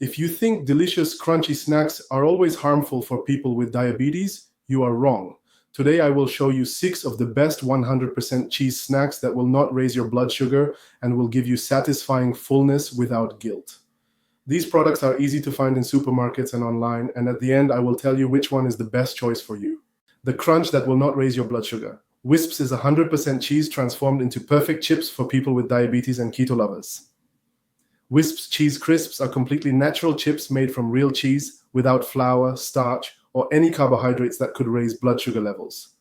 If you think delicious, crunchy snacks are always harmful for people with diabetes, you are wrong. Today I will show you 6 of the best 100% cheese snacks that will not raise your blood sugar and will give you satisfying fullness without guilt. These products are easy to find in supermarkets and online, and at the end I will tell you which one is the best choice for you. The crunch that will not raise your blood sugar. Wisps is 100% cheese transformed into perfect chips for people with diabetes and keto lovers. Wisps cheese crisps are completely natural chips made from real cheese without flour, starch, or any carbohydrates that could raise blood sugar levels.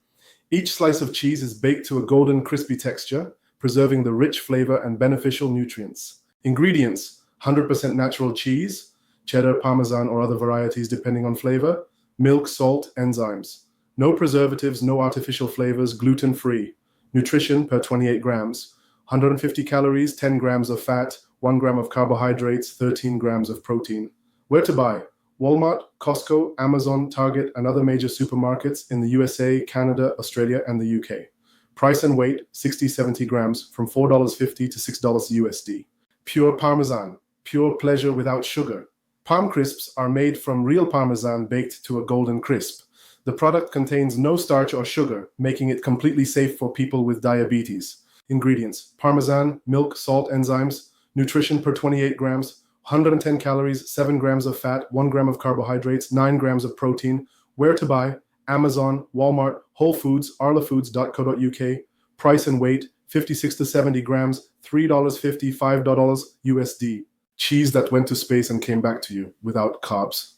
Each slice of cheese is baked to a golden crispy texture, preserving the rich flavor and beneficial nutrients. Ingredients: 100% natural cheese, cheddar, Parmesan, or other varieties depending on flavor, milk, salt, enzymes. No preservatives, no artificial flavors, gluten-free. Nutrition per 28 grams. 150 calories, 10 grams of fat, 1 gram of carbohydrates, 13 grams of protein. Where to buy? Walmart, Costco, Amazon, Target, and other major supermarkets in the USA, Canada, Australia, and the UK. Price and weight, 60-70 grams, from $4.50 to $6 USD. Pure Parmesan, pure pleasure without sugar. Parm crisps are made from real Parmesan baked to a golden crisp. The product contains no starch or sugar, making it completely safe for people with diabetes. Ingredients: Parmesan, milk, salt, enzymes. Nutrition per 28 grams, 110 calories, 7 grams of fat, 1 gram of carbohydrates, 9 grams of protein. Where to buy? Amazon, Walmart, Whole Foods, arlafoods.co.uk. Price and weight, 56 to 70 grams, $3.50, $5 USD. Cheese that went to space and came back to you without carbs.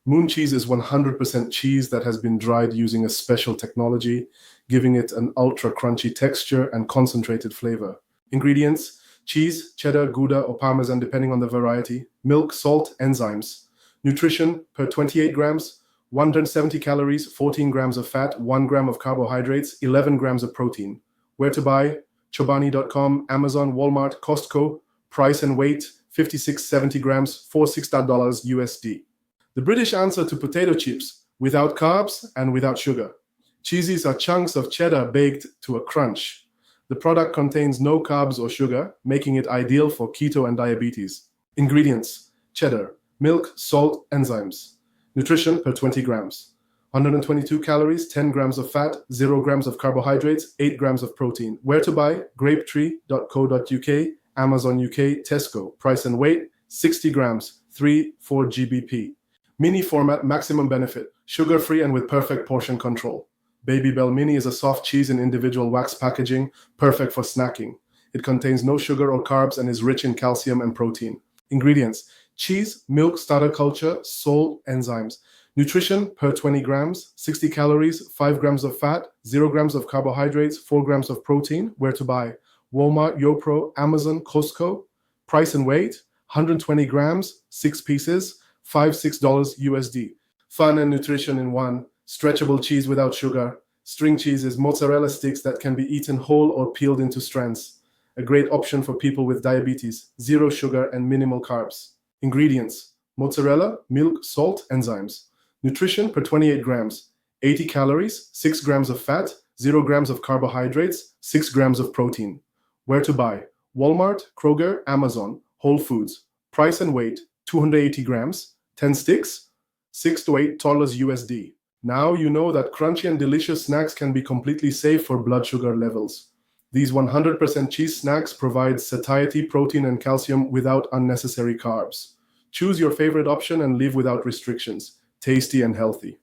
Moon cheese is 100% cheese that has been dried using a special technology, giving it an ultra crunchy texture and concentrated flavor. Ingredients: cheese, cheddar, Gouda, or Parmesan depending on the variety, milk, salt, enzymes. Nutrition per 28 grams, 170 calories, 14 grams of fat, 1 gram of carbohydrates, 11 grams of protein. Where to buy? Chobani.com, Amazon, Walmart, Costco. Price and weight, 56-70 grams, $46 USD. The British answer to potato chips: without carbs and without sugar. Cheeses are chunks of cheddar baked to a crunch. The product contains no carbs or sugar, making it ideal for keto and diabetes. Ingredients: cheddar, milk, salt, enzymes. Nutrition per 20 grams. 122 calories, 10 grams of fat, 0 grams of carbohydrates, 8 grams of protein. Where to buy? Grapetree.co.uk, Amazon UK, Tesco. Price and weight, 60 grams, 3-4 GBP. Mini format, maximum benefit, sugar-free and with perfect portion control. Baby Bell Mini is a soft cheese in individual wax packaging, perfect for snacking. It contains no sugar or carbs and is rich in calcium and protein. Ingredients: cheese, milk, starter culture, salt, enzymes. Nutrition per 20 grams, 60 calories, 5 grams of fat, 0 grams of carbohydrates, 4 grams of protein. Where to buy? Walmart, YoPro, Amazon, Costco. Price and weight, 120 grams, 6 pieces, $5-6 USD. Fun and nutrition in one. Stretchable cheese without sugar. String cheese is mozzarella sticks that can be eaten whole or peeled into strands. A great option for people with diabetes, 0 sugar and minimal carbs. Ingredients: mozzarella, milk, salt, enzymes. Nutrition per 28 grams, 80 calories, 6 grams of fat, 0 grams of carbohydrates, 6 grams of protein. Where to buy? Walmart, Kroger, Amazon, Whole Foods. Price and weight, 280 grams, 10 sticks, $6 to $8 USD. Now you know that crunchy and delicious snacks can be completely safe for blood sugar levels. These 100% cheese snacks provide satiety, protein, and calcium without unnecessary carbs. Choose your favorite option and live without restrictions. Tasty and healthy.